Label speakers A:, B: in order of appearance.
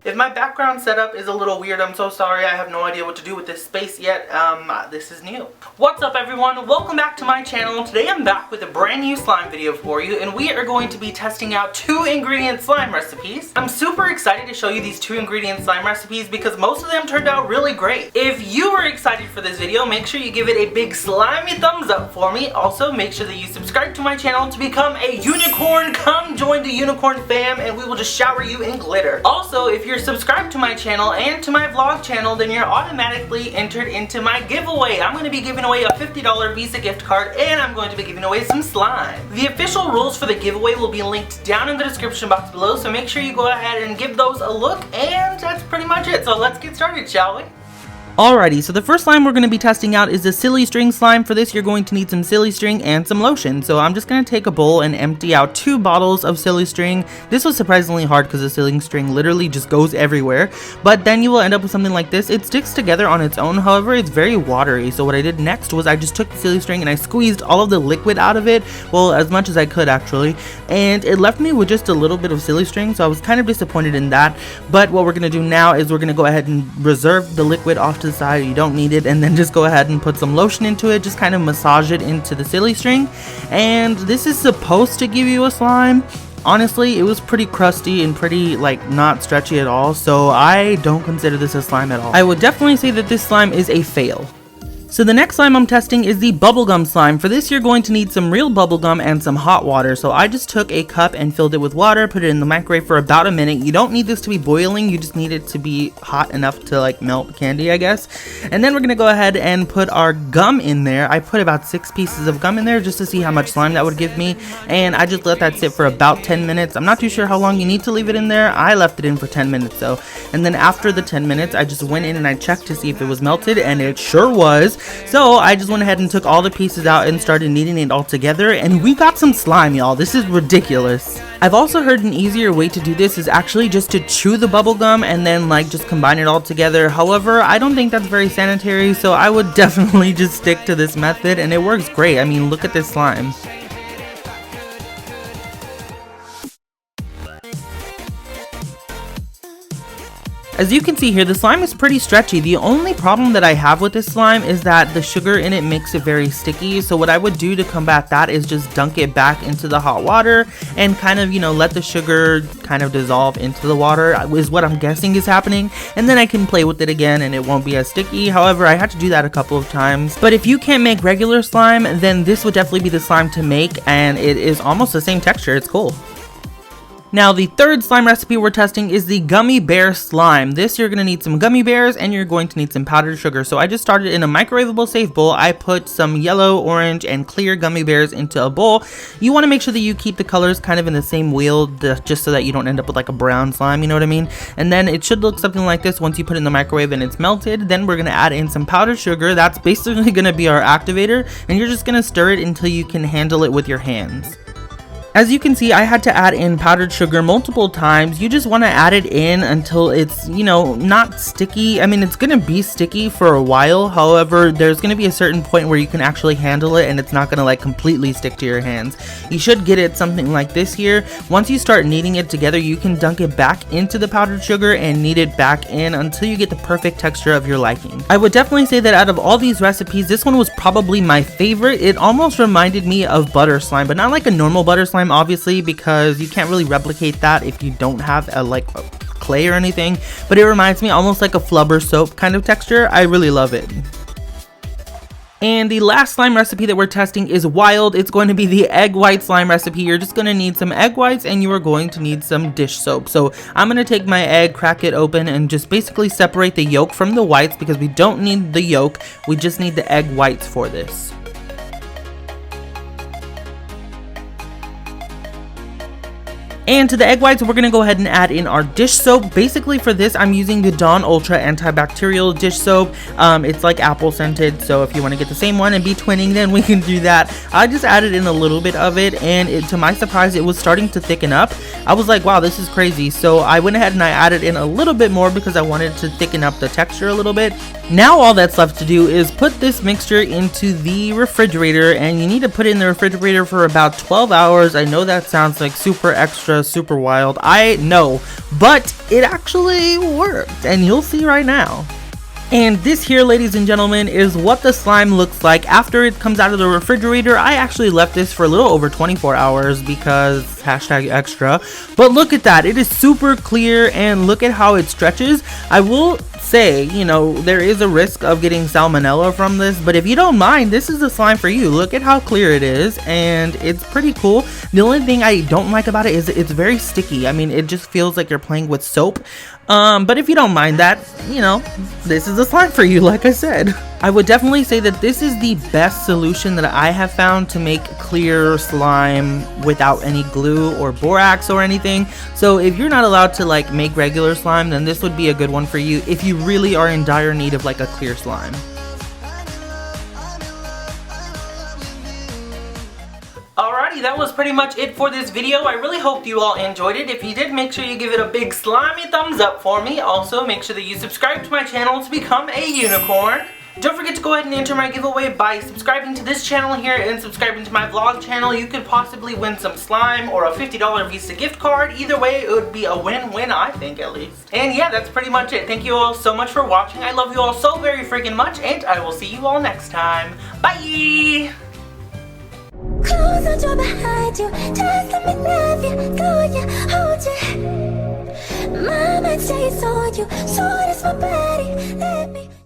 A: If my background setup is a little weird, I'm so sorry. I have no idea what to do with this space yet. This is new. What's up, everyone? Welcome back to my channel. Today I'm back with a brand new slime video for you, and we are going to be testing out 2-ingredient slime recipes. I'm super excited to show you these 2-ingredient slime recipes because most of them turned out really great. If you are excited for this video, make sure you give it a big slimy thumbs up for me. Also, make sure that you subscribe to my channel to become a unicorn. Come join the unicorn fam and we will just shower you in glitter. Also, if you're subscribed to my channel and to my vlog channel, then you're automatically entered into my giveaway. I'm going to be giving away a $50 Visa gift card, and I'm going to be giving away some slime. The official rules for the giveaway will be linked down in the description box below, so make sure you go ahead and give those a look, and that's pretty much it. So let's get started, shall we? Alrighty, so the first slime we're going to be testing out is the silly string slime. For this, you're going to need some silly string and some lotion. So I'm just going to take a bowl and empty out 2 bottles of silly string. This was surprisingly hard because the silly string literally just goes everywhere. But then you will end up with something like this. It sticks together on its own, however, it's very watery. So what I did next was I just took the silly string and I squeezed all of the liquid out of it. Well, as much as I could actually. And it left me with just a little bit of silly string, so I was kind of disappointed in that. But what we're going to do now is we're going to go ahead and reserve the liquid off to the side. You don't need it, and then just go ahead and put some lotion into it. Just kind of massage it into the silly string, and this is supposed to give you a slime. Honestly, it was pretty crusty and pretty not stretchy at all, so I don't consider this a slime at all. I would definitely say that this slime is a fail. So the next slime I'm testing is the bubblegum slime. For this, you're going to need some real bubblegum and some hot water. So I just took a cup and filled it with water, put it in the microwave for about a minute. You don't need this to be boiling, you just need it to be hot enough to melt candy, I guess. And then we're gonna go ahead and put our gum in there. I put about 6 pieces of gum in there just to see how much slime that would give me. And I just let that sit for about 10 minutes. I'm not too sure how long you need to leave it in there. I left it in for 10 minutes though. And then after the 10 minutes, I just went in and I checked to see if it was melted, and it sure was. So I just went ahead and took all the pieces out and started kneading it all together, and we got some slime, y'all. This is ridiculous. I've also heard an easier way to do this is actually just to chew the bubble gum and then just combine it all together. However, I don't think that's very sanitary, so I would definitely just stick to this method, and it works great. I mean, look at this slime. As you can see here, the slime is pretty stretchy. The only problem that I have with this slime is that the sugar in it makes it very sticky. So what I would do to combat that is just dunk it back into the hot water and kind of, let the sugar kind of dissolve into the water is what I'm guessing is happening. And then I can play with it again and it won't be as sticky. However, I had to do that a couple of times. But if you can't make regular slime, then this would definitely be the slime to make, and it is almost the same texture. It's cool. Now, the third slime recipe we're testing is the gummy bear slime. This, you're going to need some gummy bears and you're going to need some powdered sugar. So I just started in a microwavable safe bowl. I put some yellow, orange, and clear gummy bears into a bowl. You want to make sure that you keep the colors kind of in the same wheel, just so that you don't end up with a brown slime, you know what I mean? And then it should look something like this once you put it in the microwave and it's melted. Then we're going to add in some powdered sugar. That's basically going to be our activator, and you're just going to stir it until you can handle it with your hands. As you can see, I had to add in powdered sugar multiple times. You just want to add it in until it's, not sticky. I mean, it's going to be sticky for a while. However, there's going to be a certain point where you can actually handle it and it's not going to completely stick to your hands. You should get it something like this here. Once you start kneading it together, you can dunk it back into the powdered sugar and knead it back in until you get the perfect texture of your liking. I would definitely say that out of all these recipes, this one was probably my favorite. It almost reminded me of butter slime, but not like a normal butter slime, obviously, because you can't really replicate that if you don't have a clay or anything, but it reminds me almost like a flubber soap kind of texture. I really love it. And the last slime recipe that we're testing is wild. It's going to be the egg white slime recipe. You're just going to need some egg whites and you are going to need some dish soap. So I'm going to take my egg, crack it open, and just basically separate the yolk from the whites because we don't need the yolk. We just need the egg whites for this. And to the egg whites, we're going to go ahead and add in our dish soap. Basically for this, I'm using the Dawn Ultra antibacterial dish soap. It's like apple scented, so if you want to get the same one and be twinning, then we can do that. I just added in a little bit of it, and to my surprise, it was starting to thicken up. I was like, wow, this is crazy. So I went ahead and I added in a little bit more because I wanted to thicken up the texture a little bit. Now all that's left to do is put this mixture into the refrigerator, and you need to put it in the refrigerator for about 12 hours. I know that sounds like super extra, super wild. I know, but it actually worked, and you'll see right now. And this here, ladies and gentlemen, is what the slime looks like after it comes out of the refrigerator. I actually left this for a little over 24 hours because #extra. But look at that. It is super clear, and look at how it stretches. I will say, you know, there is a risk of getting salmonella from this, but if you don't mind, this is the slime for you. Look at how clear it is, and it's pretty cool. The only thing I don't like about it is it's very sticky. I mean, it just feels like you're playing with soap. But if you don't mind that, you know, this is the slime for you, like I said. I would definitely say that this is the best solution that I have found to make clear slime without any glue or borax or anything. So if you're not allowed to like make regular slime, then this would be a good one for you if you really are in dire need of like a clear slime. Alrighty, that was pretty much it for this video. I really hope you all enjoyed it. If you did, make sure you give it a big slimy thumbs up for me. Also, make sure that you subscribe to my channel to become a unicorn. Don't forget to go ahead and enter my giveaway by subscribing to this channel here and subscribing to my vlog channel. You could possibly win some slime or a $50 Visa gift card. Either way, it would be a win-win, I think, at least. And yeah, that's pretty much it. Thank you all so much for watching. I love you all so very freaking much, and I will see you all next time. Bye!
B: Close the door behind you, just let me love you, go you, hold you. My mind stays on you, so does my body, let me